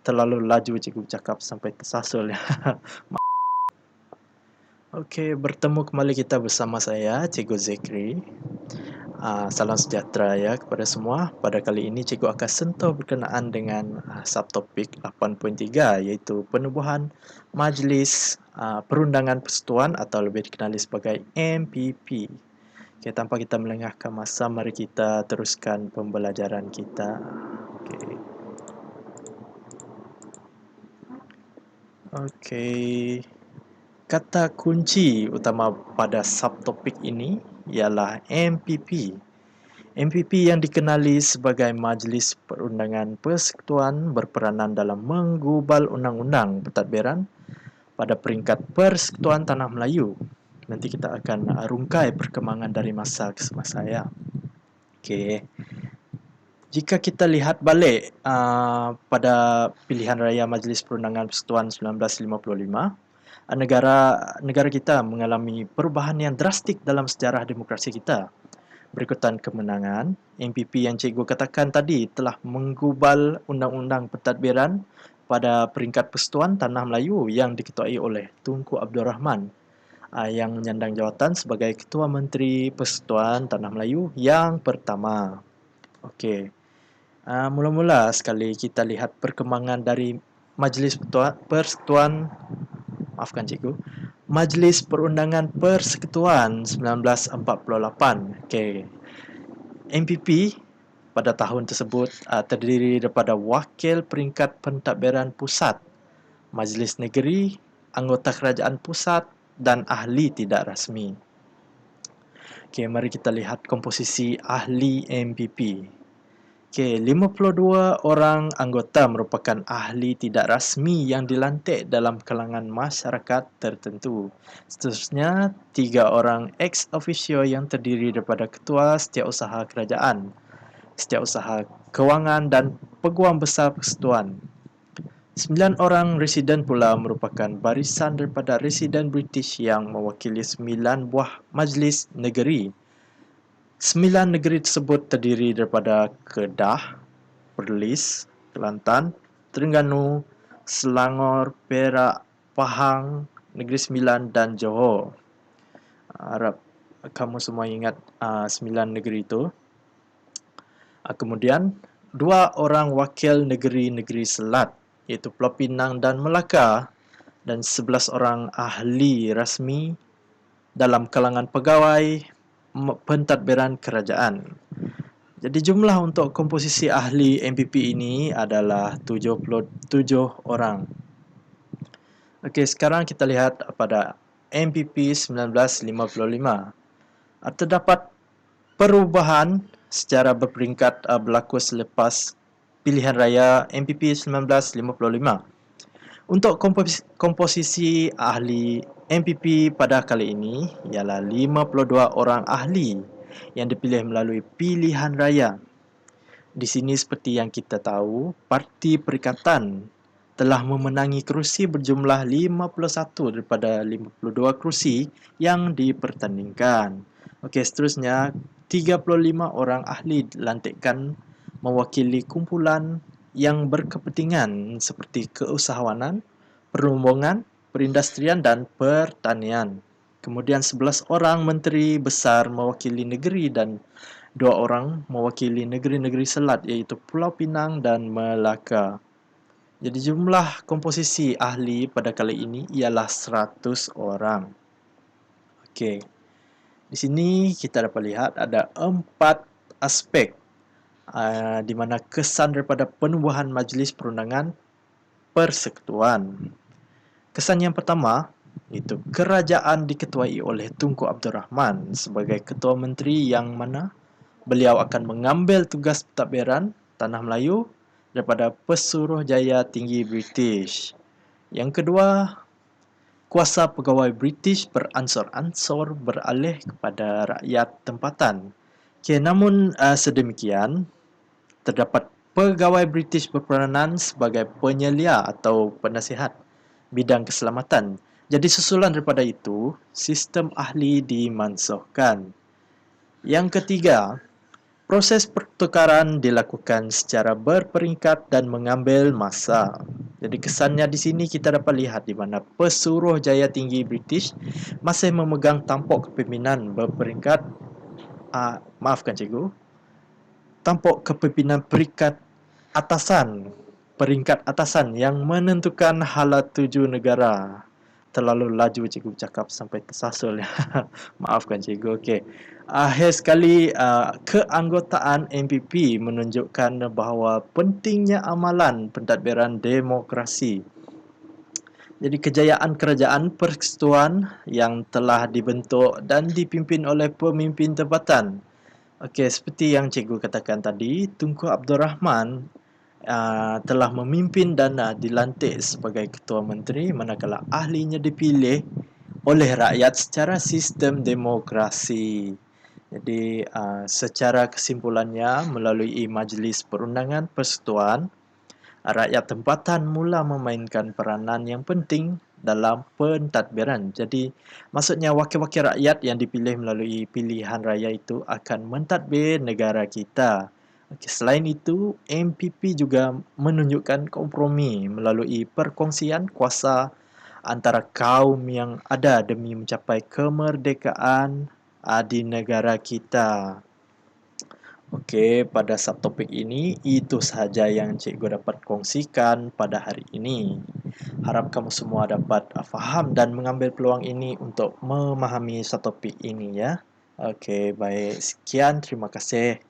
terlalu laju cikgu cakap sampai tersasul ya. Okey, bertemu kembali kita bersama saya, Cikgu Zekri. Salam sejahtera ya kepada semua. Pada kali ini cikgu akan sentuh berkenaan dengan subtopik 8.3 iaitu penubuhan Majlis Perundangan Persekutuan atau lebih dikenali sebagai MPP. Okey, tanpa kita melengahkan masa, mari kita teruskan pembelajaran kita. Okey. Okey. Kata kunci utama pada subtopik ini ialah MPP. MPP yang dikenali sebagai Majlis Perundangan Persekutuan berperanan dalam menggubal undang-undang pentadbiran pada peringkat Persekutuan Tanah Melayu. Nanti kita akan rungkai perkembangan dari masa ke semasa ya. Okey. Jika kita lihat balik pada pilihan raya Majlis Perundangan Persekutuan 1955, negara kita mengalami perubahan yang drastik dalam sejarah demokrasi kita. Berikutan kemenangan, MPP yang cikgu katakan tadi telah menggubal undang-undang pentadbiran pada peringkat Persekutuan Tanah Melayu yang diketuai oleh Tunku Abdul Rahman yang menyandang jawatan sebagai Ketua Menteri Persekutuan Tanah Melayu yang pertama. Okey. Mula-mula sekali kita lihat perkembangan dari Majlis Persekutuan, maafkan cikgu, Majlis Perundangan Persekutuan 1948. Okey. MPP pada tahun tersebut terdiri daripada Wakil Peringkat Pentadbiran Pusat, Majlis Negeri, Anggota Kerajaan Pusat dan ahli tidak rasmi. Okey, mari kita lihat komposisi ahli MPP. Okey, 52 orang anggota merupakan ahli tidak rasmi yang dilantik dalam kalangan masyarakat tertentu. Seterusnya, 3 orang ex officio yang terdiri daripada Ketua Setiausaha Kerajaan, Setiausaha Kewangan dan Peguam Besar Persekutuan. 9 orang residen pula merupakan barisan daripada residen British yang mewakili 9 buah majlis negeri. 9 negeri tersebut terdiri daripada Kedah, Perlis, Kelantan, Terengganu, Selangor, Perak, Pahang, Negeri Sembilan dan Johor. Harap kamu semua ingat 9 negeri itu. Kemudian 2 orang wakil negeri-negeri selat iaitu Pulau Pinang dan Melaka dan 11 orang ahli rasmi dalam kalangan pegawai pentadbiran kerajaan. Jadi jumlah untuk komposisi ahli MPP ini adalah 77 orang. Okey, sekarang kita lihat pada MPP 1955. Terdapat perubahan secara berperingkat berlaku selepas pilihan raya MPP 1955. Untuk komposisi ahli MPP pada kali ini ialah 52 orang ahli yang dipilih melalui pilihan raya. Di sini seperti yang kita tahu, Parti Perikatan telah memenangi kerusi berjumlah 51 daripada 52 kerusi yang dipertandingkan. Okey, seterusnya 35 orang ahli dilantikkan mewakili kumpulan yang berkepentingan seperti keusahawanan, perhubungan, perindustrian dan pertanian. Kemudian 11 orang menteri besar mewakili negeri dan 2 orang mewakili negeri-negeri selat iaitu Pulau Pinang dan Melaka. Jadi jumlah komposisi ahli pada kali ini ialah 100 orang. Okey. Di sini kita dapat lihat ada 4 aspek di mana kesan daripada penubuhan Majlis Perundangan Persekutuan. Kesan yang pertama, itu kerajaan diketuai oleh Tunku Abdul Rahman sebagai Ketua Menteri yang mana beliau akan mengambil tugas pentadbiran Tanah Melayu daripada Pesuruhjaya Tinggi British. Yang kedua, kuasa pegawai British beransur-ansur beralih kepada rakyat tempatan. Okay, namun sedemikian, terdapat pegawai British berperanan sebagai penyelia atau penasihat bidang keselamatan. Jadi susulan daripada itu, sistem ahli dimansuhkan. Yang ketiga, Proses pertukaran dilakukan secara berperingkat dan mengambil masa. Jadi kesannya di sini kita dapat lihat di mana Pesuruhjaya Tinggi British masih memegang tampuk kepimpinan berperingkat, maafkan cikgu, tampuk kepimpinan peringkat atasan yang menentukan hala tuju negara. Terlalu laju cikgu cakap sampai tersasul. Maafkan cikgu. Okey. Akhir sekali, keanggotaan MPP menunjukkan bahawa pentingnya amalan pentadbiran demokrasi. Jadi kejayaan kerajaan persekutuan yang telah dibentuk dan dipimpin oleh pemimpin tempatan. Okey, seperti yang cikgu katakan tadi, Tunku Abdul Rahman telah memimpin dan dilantik sebagai Ketua Menteri manakala ahlinya dipilih oleh rakyat secara sistem demokrasi. Jadi secara kesimpulannya melalui Majlis Perundangan Persekutuan, rakyat tempatan mula memainkan peranan yang penting dalam pentadbiran. Jadi maksudnya wakil-wakil rakyat yang dipilih melalui pilihan raya itu akan mentadbir negara kita. Okey, selain itu, MPP juga menunjukkan kompromi melalui perkongsian kuasa antara kaum yang ada demi mencapai kemerdekaan di negara kita. Okey, pada subtopik ini itu sahaja yang cikgu dapat kongsikan pada hari ini. Harap kamu semua dapat faham dan mengambil peluang ini untuk memahami subtopik ini ya. Okey, baik. Sekian, terima kasih.